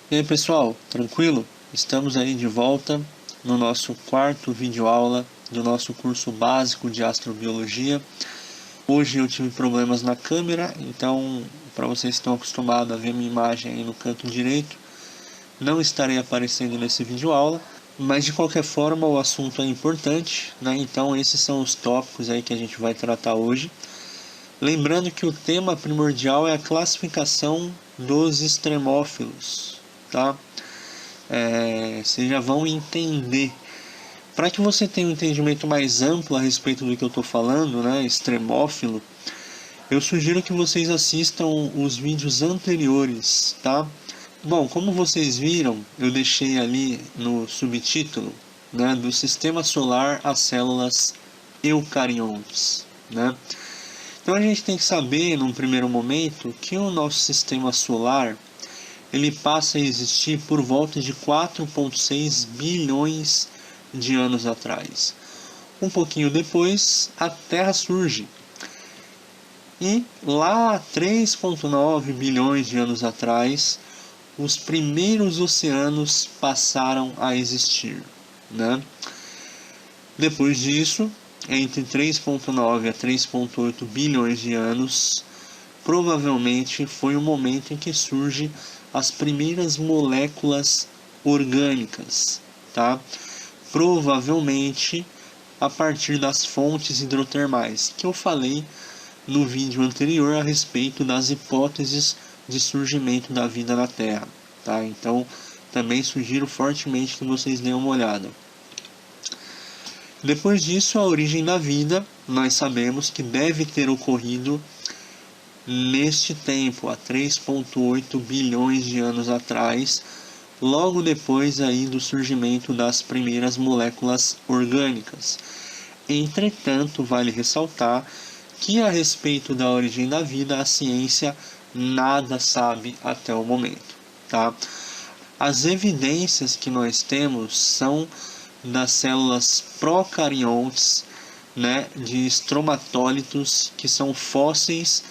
E aí pessoal, tranquilo? Estamos aí de volta no nosso quarto videoaula do nosso curso básico de astrobiologia. Hoje eu tive problemas na câmera, então para vocês que estão acostumados a ver minha imagem aí no canto direito, não estarei aparecendo nesse videoaula, mas de qualquer forma o assunto é importante, né? Então esses são os tópicos aí que a gente vai tratar hoje. Lembrando que o tema primordial é a classificação dos extremófilos, tá? Vocês já vão entender. Para que você tenha um entendimento mais amplo a respeito do que eu estou falando, né, extremófilo, eu sugiro que vocês assistam os vídeos anteriores, tá? Bom, como vocês viram, eu deixei ali no subtítulo, né, do sistema solar às células eucariontes, né? Então a gente tem que saber, num primeiro momento, que o nosso sistema solar ele passa a existir por volta de 4,6 bilhões de anos atrás. Um pouquinho depois, a Terra surge. E lá 3,9 bilhões de anos atrás, os primeiros oceanos passaram a existir, né? Depois disso, entre 3,9 a 3,8 bilhões de anos, provavelmente foi o momento em que surgem as primeiras moléculas orgânicas, tá? Provavelmente a partir das fontes hidrotermais, que eu falei no vídeo anterior a respeito das hipóteses de surgimento da vida na Terra, tá? Então, também sugiro fortemente que vocês deem uma olhada. Depois disso, a origem da vida, nós sabemos que deve ter ocorrido neste tempo, há 3,8 bilhões de anos atrás, logo depois aí do surgimento das primeiras moléculas orgânicas. Entretanto, vale ressaltar que a respeito da origem da vida, a ciência nada sabe até o momento, tá? As evidências que nós temos são das células procariontes, né, de estromatólitos, que são fósseis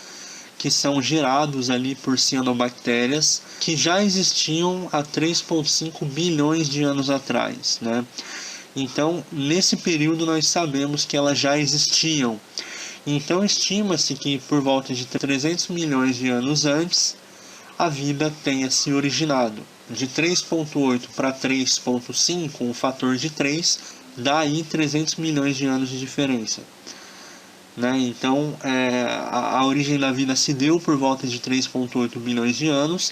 que são gerados ali por cianobactérias, que já existiam há 3,5 bilhões de anos atrás, né? Então, nesse período nós sabemos que elas já existiam. Então, estima-se que por volta de 300 milhões de anos antes, a vida tenha se originado. De 3,8 para 3,5, um fator de 3, dá aí 300 milhões de anos de diferença. Né? Então, a origem da vida se deu por volta de 3,8 bilhões de anos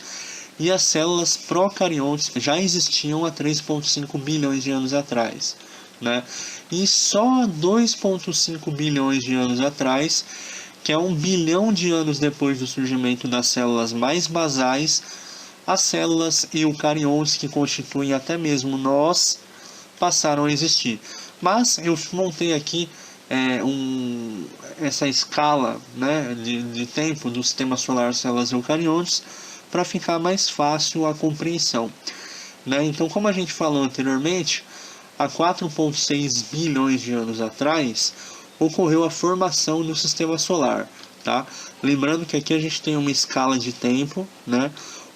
e as células procariontes já existiam há 3,5 bilhões de anos atrás. Né? E só 2,5 bilhões de anos atrás, que é 1 bilhão de anos depois do surgimento das células mais basais, as células eucariontes, que constituem até mesmo nós, passaram a existir. Mas eu montei aqui essa escala, né, de tempo do sistema solar células eucariontes para ficar mais fácil a compreensão. Né? Então, como a gente falou anteriormente, há 4,6 bilhões de anos atrás ocorreu a formação do sistema solar. Tá? Lembrando que aqui a gente tem uma escala de tempo, né?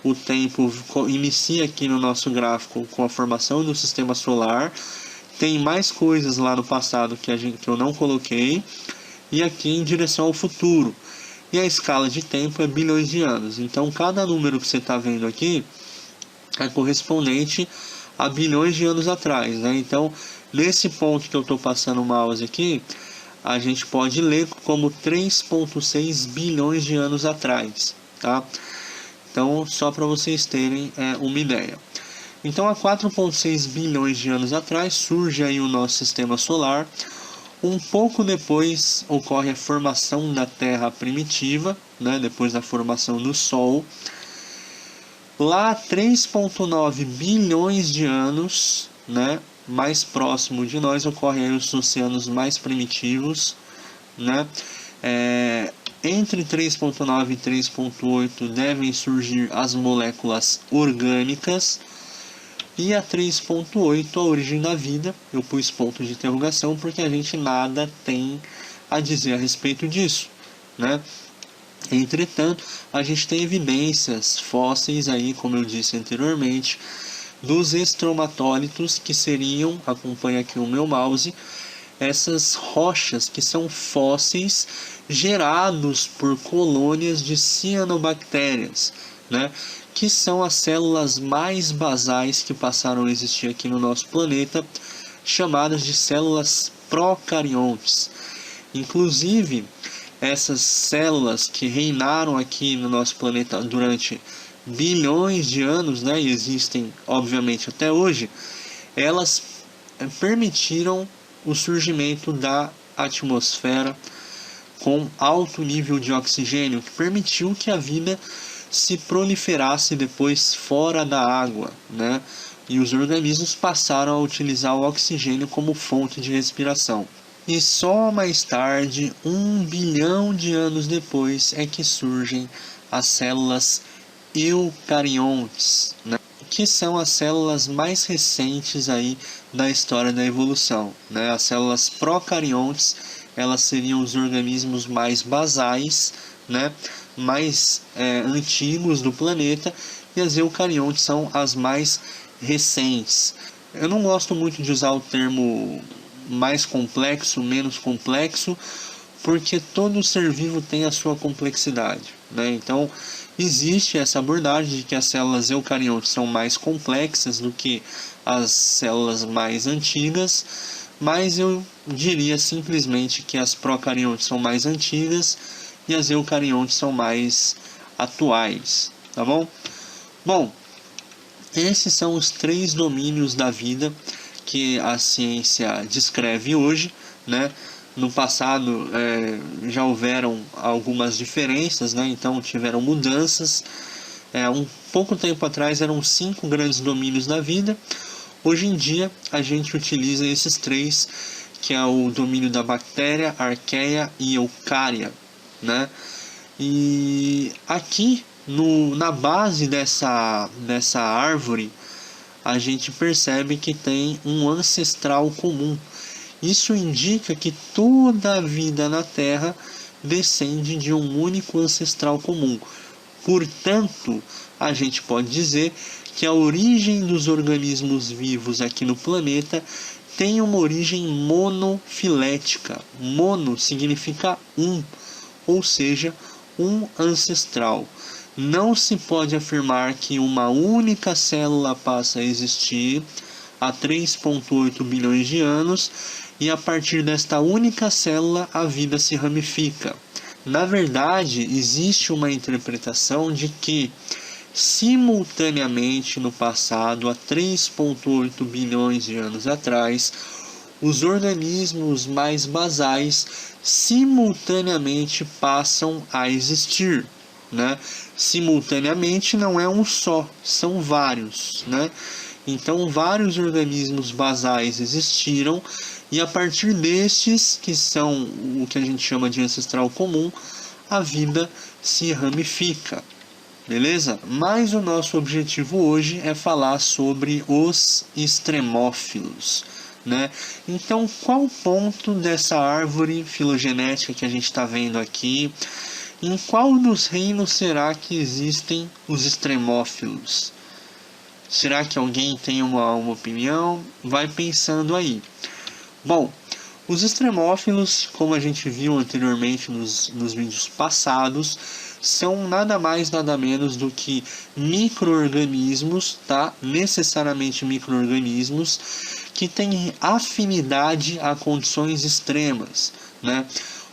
O tempo inicia aqui no nosso gráfico com a formação do sistema solar. Tem mais coisas lá no passado que eu não coloquei, e aqui em direção ao futuro. E a escala de tempo é bilhões de anos. Então, cada número que você está vendo aqui é correspondente a bilhões de anos atrás. Né? Então, nesse ponto que eu estou passando o mouse aqui, a gente pode ler como 3,6 bilhões de anos atrás. Tá? Então, só para vocês terem uma ideia. Então, há 4,6 bilhões de anos atrás, surge aí o nosso sistema solar. Um pouco depois ocorre a formação da Terra primitiva, né, depois da formação do Sol. Lá, 3,9 bilhões de anos, né, mais próximo de nós, ocorrem aí os oceanos mais primitivos. Né? Entre 3,9 e 3,8 devem surgir as moléculas orgânicas. E a 3,8, a origem da vida, eu pus ponto de interrogação porque a gente nada tem a dizer a respeito disso. Né? Entretanto, a gente tem evidências fósseis aí, como eu disse anteriormente, dos estromatólitos, que seriam, acompanha aqui o meu mouse, essas rochas que são fósseis gerados por colônias de cianobactérias, né? Que são as células mais basais que passaram a existir aqui no nosso planeta, chamadas de células procariontes. Inclusive, essas células que reinaram aqui no nosso planeta durante bilhões de anos, né, e existem obviamente até hoje, elas permitiram o surgimento da atmosfera com alto nível de oxigênio, que permitiu que a vida se proliferasse depois fora da água, né? E os organismos passaram a utilizar o oxigênio como fonte de respiração. E só mais tarde, 1 bilhão de anos depois, é que surgem as células eucariontes, né? Que são as células mais recentes aí da história da evolução, né? As células procariontes, elas seriam os organismos mais basais, né? Mais antigos do planeta, e as eucariontes são as mais recentes. Eu não gosto muito de usar o termo mais complexo, menos complexo, porque todo ser vivo tem a sua complexidade, né? Então, existe essa abordagem de que as células eucariontes são mais complexas do que as células mais antigas, mas eu diria simplesmente que as procariontes são mais antigas e as eucariontes são mais atuais, tá bom? Bom, esses são os 3 domínios da vida que a ciência descreve hoje, né? No passado já houveram algumas diferenças, né? Então tiveram mudanças. Um pouco tempo atrás eram 5 grandes domínios da vida. Hoje em dia a gente utiliza esses 3, que é o domínio da bactéria, arqueia e eucária, né? E aqui na base dessa árvore a gente percebe que tem um ancestral comum. Isso indica que toda a vida na Terra descende de um único ancestral comum. Portanto, a gente pode dizer que a origem dos organismos vivos aqui no planeta tem uma origem monofilética. Mono significa um, ou seja, um ancestral. Não se pode afirmar que uma única célula passa a existir há 3,8 bilhões de anos e a partir desta única célula a vida se ramifica. Na verdade, existe uma interpretação de que, simultaneamente no passado, há 3,8 bilhões de anos atrás, os organismos mais basais simultaneamente passam a existir, né? Simultaneamente não é um só, são vários, né? Então vários organismos basais existiram e a partir destes, que são o que a gente chama de ancestral comum, a vida se ramifica, beleza? Mas o nosso objetivo hoje é falar sobre os extremófilos, né? Então, qual ponto dessa árvore filogenética que a gente está vendo aqui, em qual dos reinos será que existem os extremófilos? Será que alguém tem uma opinião? Vai pensando aí. Bom, os extremófilos, como a gente viu anteriormente nos vídeos passados, são nada mais nada menos do que micro-organismos, tá? Necessariamente micro-organismos que têm afinidade a condições extremas, né?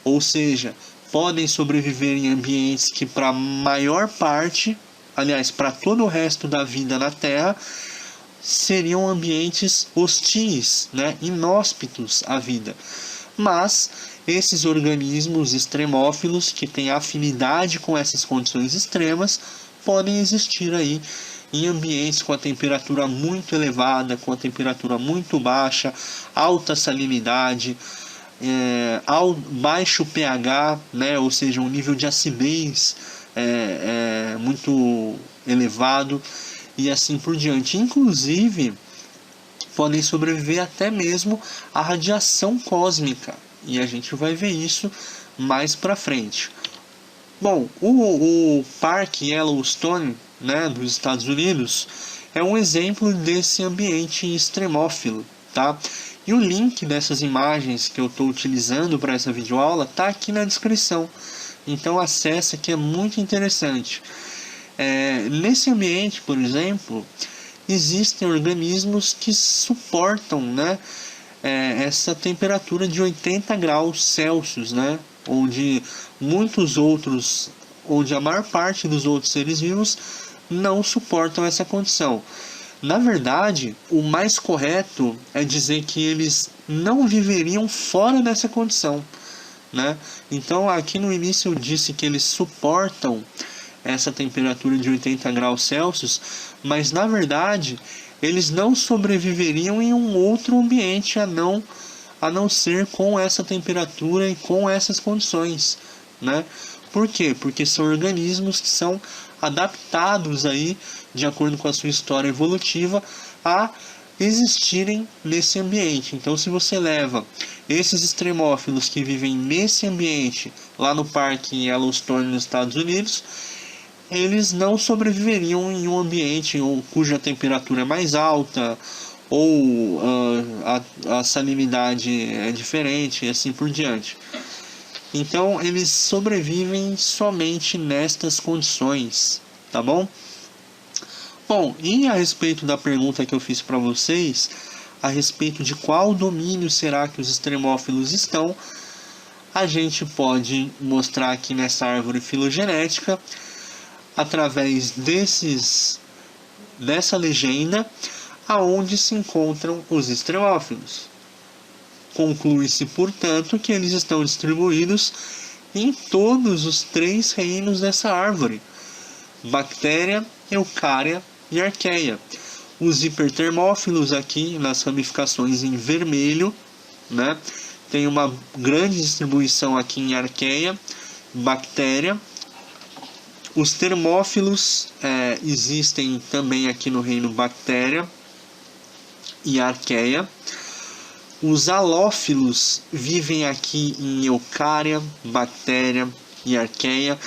Ou seja, podem sobreviver em ambientes que para a maior parte, aliás, para todo o resto da vida na Terra, seriam ambientes hostis, né? Inóspitos à vida. Mas esses organismos extremófilos que têm afinidade com essas condições extremas podem existir aí em ambientes com a temperatura muito elevada, com a temperatura muito baixa, alta salinidade, baixo pH, né? Ou seja, um nível de acidez muito elevado e assim por diante. Inclusive, podem sobreviver até mesmo à radiação cósmica, e a gente vai ver isso mais para frente. Bom, o Parque Yellowstone, né, dos Estados Unidos, é um exemplo desse ambiente extremófilo, tá? E o link dessas imagens que eu estou utilizando para essa videoaula está aqui na descrição. Então acessa, que é muito interessante. Nesse ambiente, por exemplo, existem organismos que suportam, né, essa temperatura de 80 graus Celsius, né, onde a maior parte dos outros seres vivos não suportam essa condição. Na verdade, o mais correto é dizer que eles não viveriam fora dessa condição, né? Então, aqui no início eu disse que eles suportam essa temperatura de 80 graus Celsius, mas na verdade eles não sobreviveriam em um outro ambiente a não ser com essa temperatura e com essas condições, né? Por quê? Porque são organismos que são adaptados aí, de acordo com a sua história evolutiva, a existirem nesse ambiente. Então, se você leva esses extremófilos que vivem nesse ambiente lá no Parque Yellowstone nos Estados Unidos, eles não sobreviveriam em um ambiente cuja temperatura é mais alta, ou a salinidade é diferente, e assim por diante. Então, eles sobrevivem somente nestas condições, tá bom? Bom, e a respeito da pergunta que eu fiz para vocês, a respeito de qual domínio será que os extremófilos estão, a gente pode mostrar aqui nessa árvore filogenética, através dessa legenda, aonde se encontram os extremófilos. Conclui-se, portanto, que eles estão distribuídos em todos os 3 reinos dessa árvore: bactéria, eucária e arqueia. Os hipertermófilos aqui nas ramificações em vermelho, né? Tem uma grande distribuição aqui em arqueia, bactéria. Os termófilos existem também aqui no reino bactéria e arqueia. Os halófilos vivem aqui em eucária, bactéria e arqueia,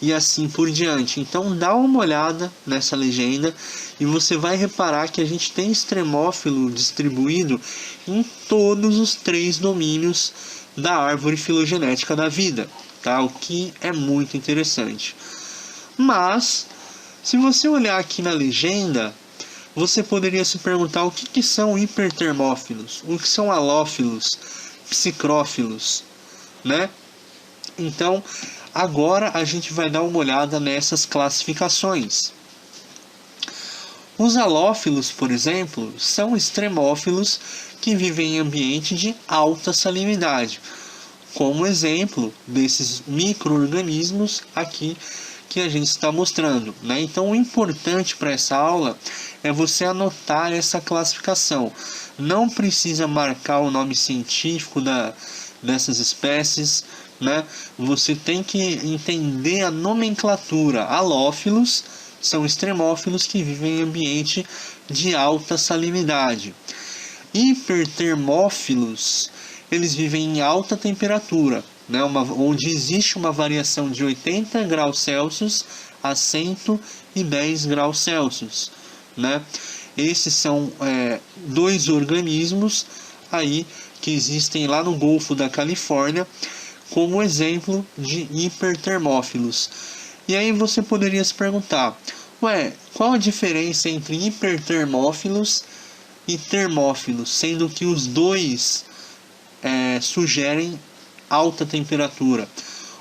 e assim por diante. Então dá uma olhada nessa legenda e você vai reparar que a gente tem extremófilo distribuído em todos os 3 domínios da árvore filogenética da vida, tá? O que é muito interessante. Mas, se você olhar aqui na legenda, você poderia se perguntar o que são hipertermófilos, o que são halófilos, psicrófilos, né? Então, agora a gente vai dar uma olhada nessas classificações. Os halófilos, por exemplo, são extremófilos que vivem em ambiente de alta salinidade, como exemplo desses micro-organismos aqui que a gente está mostrando, né? Então, o importante para essa aula é você anotar essa classificação. Não precisa marcar o nome científico dessas espécies, né? Você tem que entender a nomenclatura. Halófilos são extremófilos que vivem em ambiente de alta salinidade. Hipertermófilos, eles vivem em alta temperatura, né, onde existe uma variação de 80 graus Celsius a 110 graus Celsius, né? Esses são 2 organismos aí que existem lá no Golfo da Califórnia como exemplo de hipertermófilos. E aí você poderia se perguntar, qual a diferença entre hipertermófilos e termófilos, sendo que os dois sugerem alta temperatura?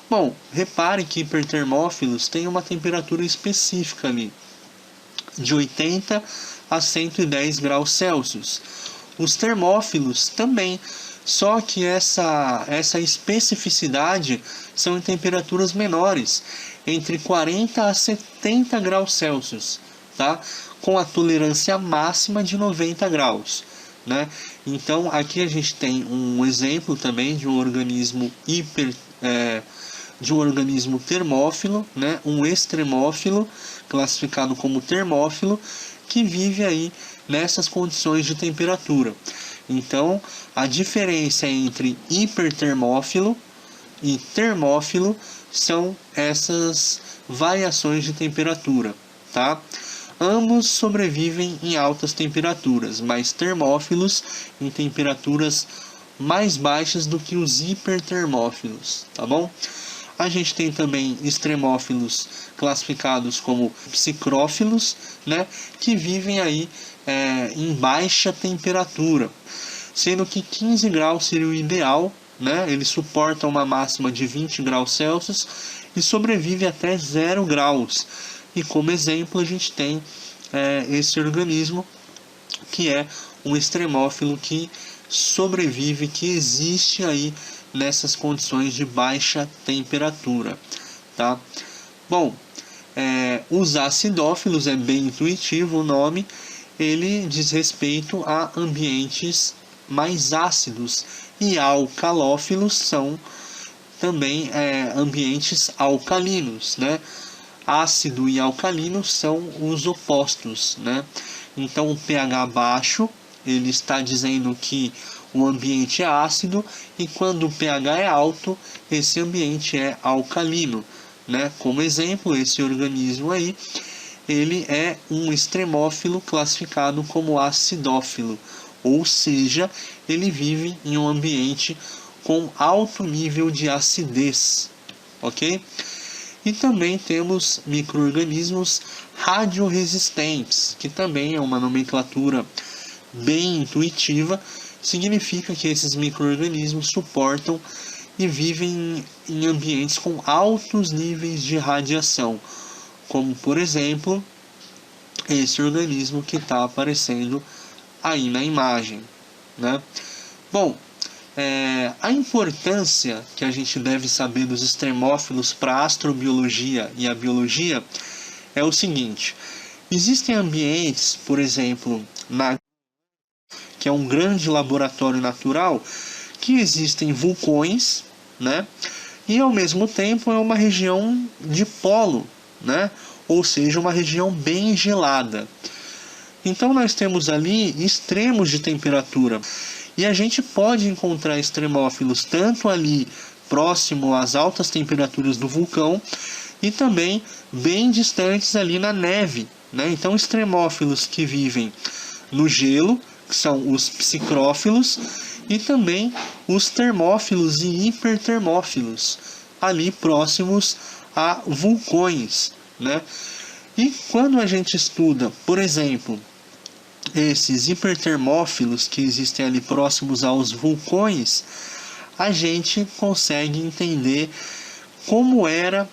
Bom, repare que hipertermófilos têm uma temperatura específica ali, de 80 a 110 graus Celsius. Os termófilos também, só que essa especificidade são em temperaturas menores, entre 40 a 70 graus Celsius, tá? Com a tolerância máxima de 90 graus. Né? Então, aqui a gente tem um exemplo também de um organismo termófilo, né? Um extremófilo, classificado como termófilo, que vive aí nessas condições de temperatura. Então, a diferença entre hipertermófilo e termófilo são essas variações de temperatura, tá? Ambos sobrevivem em altas temperaturas, mas termófilos em temperaturas mais baixas do que os hipertermófilos, tá bom? A gente tem também extremófilos classificados como psicrófilos, né, que vivem aí em baixa temperatura, sendo que 15 graus seria o ideal, né? Eles suportam uma máxima de 20 graus Celsius e sobrevive até 0 graus. E como exemplo a gente tem esse organismo que é um extremófilo que sobrevive, que existe aí nessas condições de baixa temperatura, tá? Bom, os acidófilos é bem intuitivo o nome, ele diz respeito a ambientes mais ácidos, e alcalófilos são também ambientes alcalinos, né? Ácido e alcalino são os opostos, né? Então o pH baixo, ele está dizendo que o ambiente é ácido, e quando o pH é alto, esse ambiente é alcalino, né? Como exemplo, esse organismo aí, ele é um extremófilo classificado como acidófilo, ou seja, ele vive em um ambiente com alto nível de acidez, ok? E também temos micro-organismos radioresistentes, que também é uma nomenclatura bem intuitiva. Significa que esses micro-organismos suportam e vivem em ambientes com altos níveis de radiação, como por exemplo esse organismo que está aparecendo aí na imagem, né? Bom, a importância que a gente deve saber dos extremófilos para a astrobiologia e a biologia é o seguinte: existem ambientes, por exemplo, que é um grande laboratório natural, que existem vulcões, né? E ao mesmo tempo é uma região de polo, né? Ou seja, uma região bem gelada. Então nós temos ali extremos de temperatura. E a gente pode encontrar extremófilos tanto ali próximo às altas temperaturas do vulcão e também bem distantes ali na neve, né? Então extremófilos que vivem no gelo, que são os psicrófilos, e também os termófilos e hipertermófilos, ali próximos a vulcões, né? E quando a gente estuda, por exemplo, esses hipertermófilos que existem ali próximos aos vulcões, a gente consegue entender como era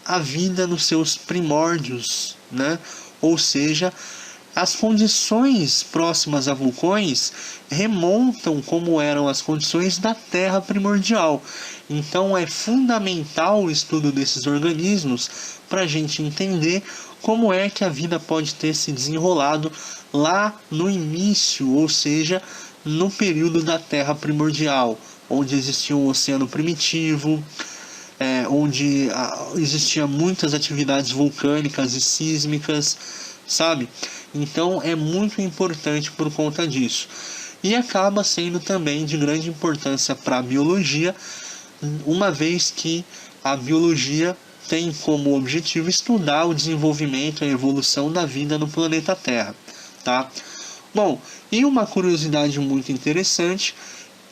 a vida nos seus primórdios, né? Ou seja, as condições próximas a vulcões remontam como eram as condições da Terra primordial. Então é fundamental o estudo desses organismos para a gente entender como é que a vida pode ter se desenrolado lá no início, ou seja, no período da Terra primordial, onde existia um oceano primitivo, onde existiam muitas atividades vulcânicas e sísmicas, sabe? Então é muito importante por conta disso. E acaba sendo também de grande importância para a biologia, uma vez que a biologia tem como objetivo estudar o desenvolvimento e a evolução da vida no planeta Terra, tá? Bom, e uma curiosidade muito interessante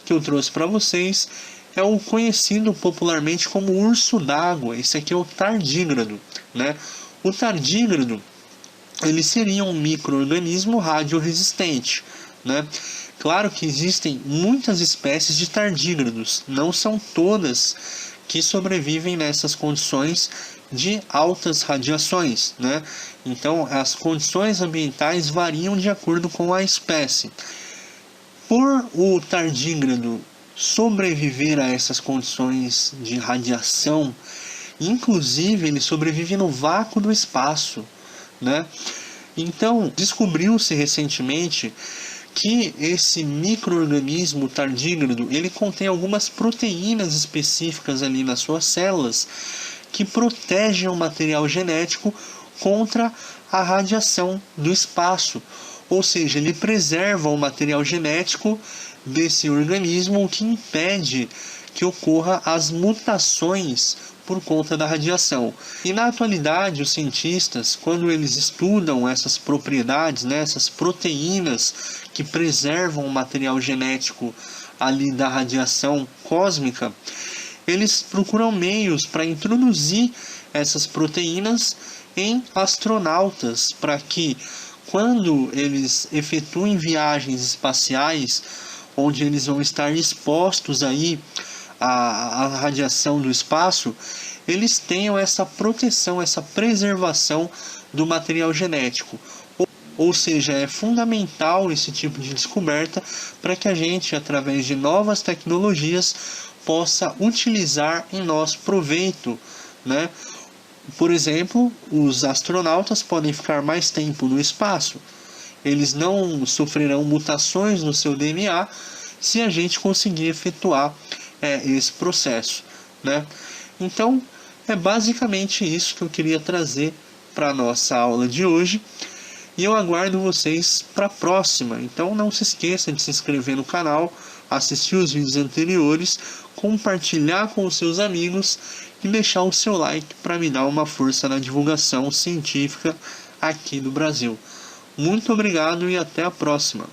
que eu trouxe para vocês é o conhecido popularmente como urso d'água. Esse aqui é o tardígrado, né? O tardígrado, ele seria um micro-organismo radioresistente, né? Claro que existem muitas espécies de tardígrados, não são todas que sobrevivem nessas condições de altas radiações, né? Então as condições ambientais variam de acordo com a espécie. Por o tardígrado sobreviver a essas condições de radiação, inclusive ele sobrevive no vácuo do espaço, né? Então descobriu-se recentemente que esse micro-organismo tardígrado, ele contém algumas proteínas específicas ali nas suas células que protegem o material genético contra a radiação do espaço. Ou seja, ele preserva o material genético desse organismo, o que impede que ocorra as mutações por conta da radiação. E na atualidade, os cientistas, quando eles estudam essas propriedades, né, essas proteínas que preservam o material genético ali da radiação cósmica, eles procuram meios para introduzir essas proteínas em astronautas, para que quando eles efetuem viagens espaciais, onde eles vão estar expostos aí à radiação do espaço, eles tenham essa proteção, essa preservação do material genético. Ou seja, é fundamental esse tipo de descoberta para que a gente, através de novas tecnologias, possa utilizar em nosso proveito, né? Por exemplo, os astronautas podem ficar mais tempo no espaço. Eles não sofrerão mutações no seu DNA se a gente conseguir efetuar esse processo, né? Então, é basicamente isso que eu queria trazer para a nossa aula de hoje. E eu aguardo vocês para a próxima. Então não se esqueça de se inscrever no canal, assistir os vídeos anteriores, compartilhar com os seus amigos e deixar o seu like para me dar uma força na divulgação científica aqui no Brasil. Muito obrigado e até a próxima.